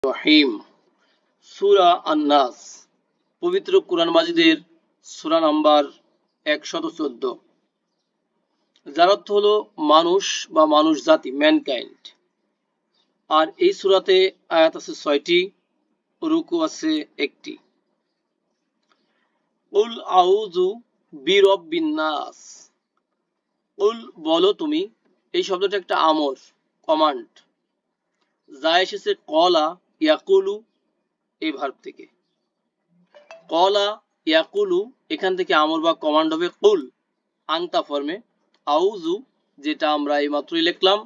রহিম সূরা আন-নাস পবিত্র কুরআন মাজিদের সূরা নাম্বার 114 যার অর্থ হলো মানুষ বা মানুষ জাতি ম্যানকাইন্ড। আর এই সূরাতে আয়াত আছে 6টি, রুকু আছে 1টি। কুল আউযু বিরাব্বিন নাস, কুল বলো তুমি, এই শব্দটা একটা আমর কমান্ড যা এসেছে কলা ইয়াকুলু এই ভার্ব থেকে। কলা ইয়াকুলু এখান থেকে আমর বা কমান্ড হবে কুল আনতা ফর্মে। আউযু যেটা আমরা এইমাত্রই লিখলাম,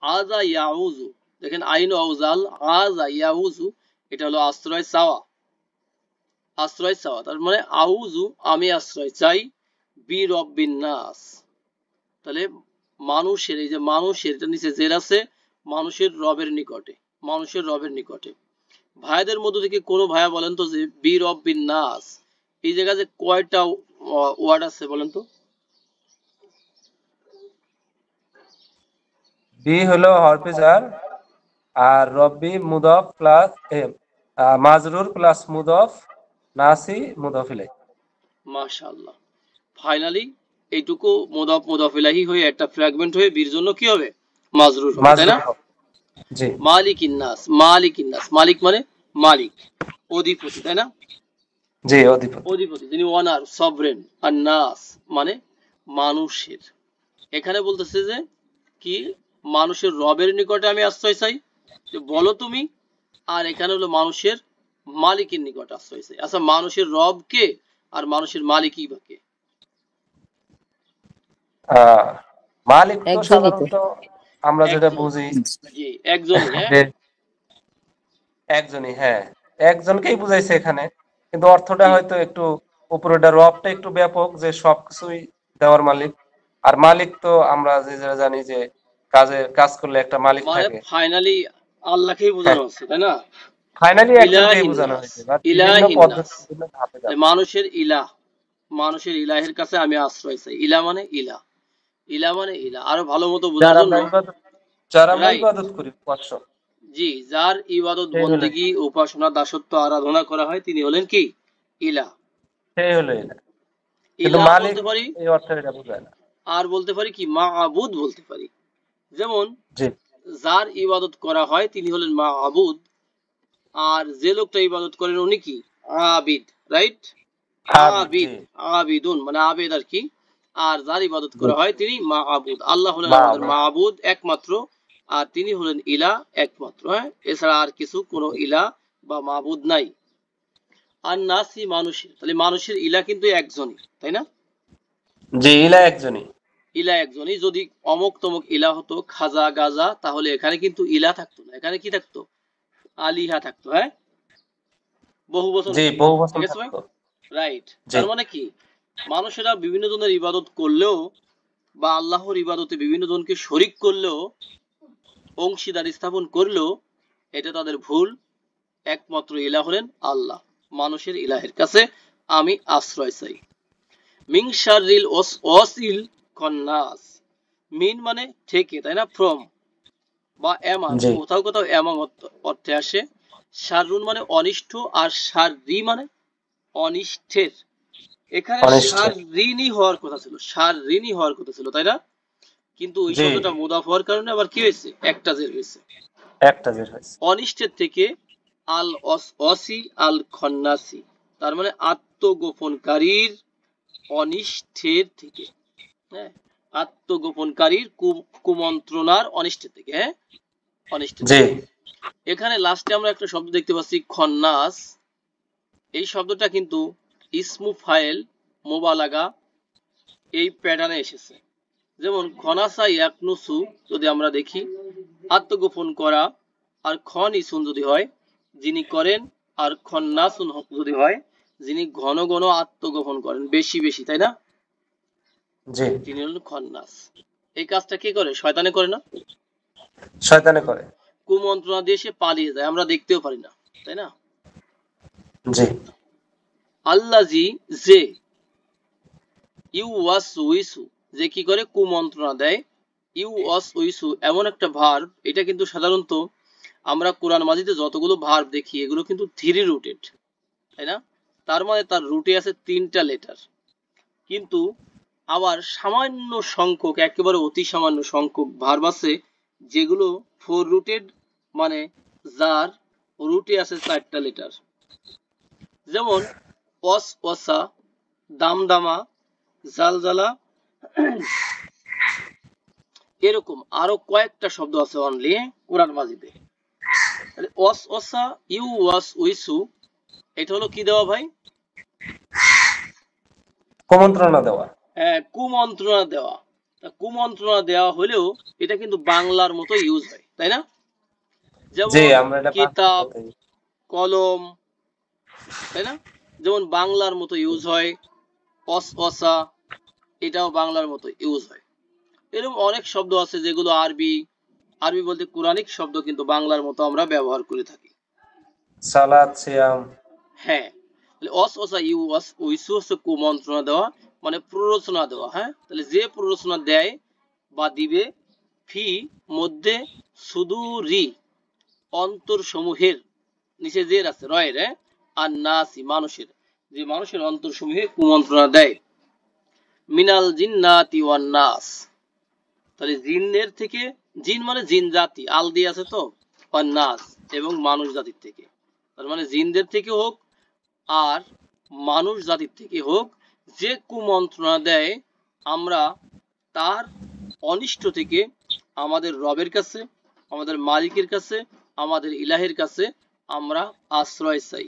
আযা ইয়াউযু, দেখেন আইন আউজাল, আযা ইয়াউযু এটা হলো আশ্রয় চাওয়া, আশ্রয় চাওয়া। তার মানে আউযু আমি আশ্রয় চাই, বি রব্বিন নাস, তাহলে মানুষের, এই যে মানুষের এটা নিচে জের আছে, মানুষের রবের নিকটে, মানুষের রবের নিকটে। ভাইদের মধ্য থেকে কোন ভাইয়া বলেন তো যে বি রব্বিন নাস এই জায়গায় যে কয়টা ওয়ার্ড আছে বলেন তো? বি হলো হরফে জার, আর রব্বি মুদাফ প্লাস মাজরুর প্লাস মুদাফ, নাসি মুদাফ ইলাইহি। মাশাআল্লাহ, ফাইনালি এইটুকু মুদাফ মুদাফ ইলাইহি হয়ে একটা ফ্র্যাগমেন্ট হয়ে বীর জন্য কি হবে? মাজরুর হবে, তাই না? জি, মালিকিন নাস, মালিকিন নাস, মালিক মানে মালিক, অধিপতি, তাই না? জি, অধিপতি, অধিপতি যিনি ওয়ানার সভরেন। আর নাস মানে মানুষের। এখানে বলতেছে যে কি মানুষের রবের নিকটে আমি আশ্রয় চাই, যে বলো তুমি। আর এখানে হলো মানুষের মালিকের নিকটে আশ্রয় চাই। আচ্ছা, মানুষের রব কে আর মানুষের মালিকই বা কে? মালিক তো সাধারণত আমরা যেটা বুঝি জি একজনই, হ্যাঁ একজনই, হ্যাঁ একজনকেই বুঝাইছে এখানে, কিন্তু অর্থটা হয়তো একটু উপরেটা, রবটা একটু ব্যাপক, যে সবকিছুই দেওয়ার মালিক। আর মালিক তো আমরা যে যারা জানি যে কাজ করলে একটা মালিক থাকে, ফাইনালি আল্লাহকেই বোঝানো হচ্ছে, তাই না? ফাইনালি একজনকেই বোঝানো হয়েছে, বাট বিভিন্ন পদ্ধতি বিভিন্ন ধাপে ধাপে। মানুষের ইলাহ, মানুষের ইলাহের কাছে আমি আশ্রয় চাই। ইলা মানে ইলা, ইলা মানে ইলা, আরো ভালো মতো বোঝার জন্য যারা আমরা ইবাদত করি, উপাস্য, জি যার ইবাদত বন্দেগী উপাসনা দাসত্ব আরাধনা করা হয় তিনি হলেন কি? ইলা, সেই হলো ইলা। কিন্তু ইলা মালিক বলতে পারি, এই অর্থে এটা বোঝায় না। আর বলতে পারি কি মা'বুদ বলতে পারি। যেমন জি, যার ইবাদত করা হয় তিনি হলেন মা'বুদ, আর যে লোকটা ইবাদত করেন উনি কি? আবিদ, রাইট? আবিদ, আবিদুন মানে আবেদ আর কি। আর যার ইবাদত করা হয় তিনি মা'বুদ। আল্লাহ হলেন আমাদের মা'বুদ একমাত্র, আর তিনি হলেন ইলা একমাত্র, হ্যাঁ এছাড়া আর কিছু কোনো ইলা বা মা'বুদ নাই। আর নাসি মানুষের, তাহলে মানুষের ইলা কিন্তু একজনই, তাই না? জি, ইলা একজনই, ইলা একজনই। যদি অমুক তমুক ইলা হতো, খাজা গাজা, তাহলে এখানে কিন্তু ইলা থাকতো না, এখানে কি থাকতো? আলিহা থাকতো, হ্যাঁ বহু বচন, জি, বহু বচন ঠিক আছে ভাই, থাকতো, রাইট। তার মানে কি মানুষেরা বিভিন্ন জনের ইবাদত করলেও বা আল্লাহর ইবাদতে বিভিন্ন জনকে শরিক করলেও, অংশীদার স্থাপন করলেও এটা তাদের ভুল। একমাত্র ইলাহ হলেন আল্লাহ। মানুষের ইলাহের কাছে আমি আশ্রয় চাই। মিন শাররিল ওয়াসিল খন্নাস, মিন মানে থেকে, তাই না? ফ্রম বা এমাং, কোথাও কোথাও এমাং অর্থে আসে। শাররুন মানে অনিষ্ঠ, আর শাররি মানে অনিষ্ঠের। এখানে শাররিনি হওয়ার কথা ছিল, শাররিনি হওয়ার কথা ছিল, তাই না? কিন্তু ওই শব্দটা মুদাফ হওয়ার কারণে আবার কি হয়েছে? একটা জের হয়েছে, একটা জের হয়েছে। অনিষ্টের থেকে আল অসি আল খন্নাসি, তার মানে আত্মগোপনকারীর অনিষ্টের থেকে, হ্যাঁ আত্মগোপনকারীর কুমন্ত্রণার অনিষ্টের থেকে, হ্যাঁ অনিষ্টের থেকে। এখানে লাস্টে আমরা একটা শব্দ দেখতে পাচ্ছি খন্নাস। এই শব্দটা কিন্তু ইসমু ফাইল মোবালাগা এই প্যাটার্নে এসেছে। যেমন খনাসা ইয়াকনুসু যদি আমরা দেখি, আত্মগোপন করা, আর খন ইসুন যদি হয় যিনি করেন, আর খন্নাসুন যদি হয় যিনি ঘন ঘন আত্মগোপন করেন, বেশি বেশি, তাই না? তিনি হলেন খন্নাস। এই কাজটা কে করে? শয়তানে করে না? শয়তানে করে, কুমন্ত্রণা দিয়ে সে পালিয়ে যায়, আমরা দেখতেও পারি না, তাই না? জি। আল্লাজি যে ইউওয়াসউইসু, যে কি করে? কুমন্ত্রণা দেয়। ইউওয়াসউইসু এমন একটা ভার্ব, এটা কিন্তু সাধারণত আমরা কোরআন মাজিদে যতগুলো ভার্ব দেখি এগুলো কিন্তু থ্রি রুটেড, তাই না? তার মানে তার রুটে আছে 3টা লেটার। কিন্তু আবার সামান্য সংখ্যক, একেবারে অতি সামান্য সংখ্যক ভার্ব আছে যেগুলো 4 রুটেড, মানে যার রুটে আছে 4টা লেটার। যেমন ওয়াস ওয়াসা, দামদামা, জালজালা, এরকম আরো কয়েকটা শব্দ আছে only Quran মাজিদে। Was Wasa, you ওয়াস উইসু, এটা হলো কি দেওয়া ভাই? কুমন্ত্রণা দেওয়া। হ্যাঁ, কুমন্ত্রণা দেওয়া। কুমন্ত্রণা দেওয়া হলেও এটা কিন্তু বাংলার মতো ইউজ হয়, তাই না? যেমন কিতাব, কলম, তাই না? যেমন বাংলার মতো ইউজ হয়। অসঅসা, এটাও বাংলার মতো ইউজ হয়। এরকম অনেক শব্দ আছে যেগুলো আরবি বলতে কোরআনিক শব্দ কিন্তু বাংলার মতো আমরা ব্যবহার করে থাকি। সালাত, সিয়াম। হ্যাঁ, অসঅসা ইউ ওয়াস উইসু হচ্ছে কুমন্ত্রণা দেওয়া, মানে প্ররোচনা দেওয়া। হ্যাঁ, তাহলে যে প্ররোচনা দেয় বা দিবে, ফি মধ্যে সুদূরি অন্তর সমূহের, নিচে জের আছে রয়ের, আর নাসি মানুষের, যে মানুষের অন্তর সমূহে কুমন্ত্রণা দেয়। মিনাল জিন্নাতি ওয়ান নাস, তাহলে জিনের থেকে, জিন মানে জিন জাতি, আল দিয়ে আছে তো, ওয়ান নাস এবং মানুষ জাতির থেকে, তার মানে জিনদের থেকে হোক আর মানুষ জাতির থেকে হোক, যে কুমন্ত্রণা দেয় আমরা তার অনিষ্ট থেকে আমাদের রবের কাছে, আমাদের মালিকের কাছে, আমাদের ইলাহের কাছে আমরা আশ্রয় চাই।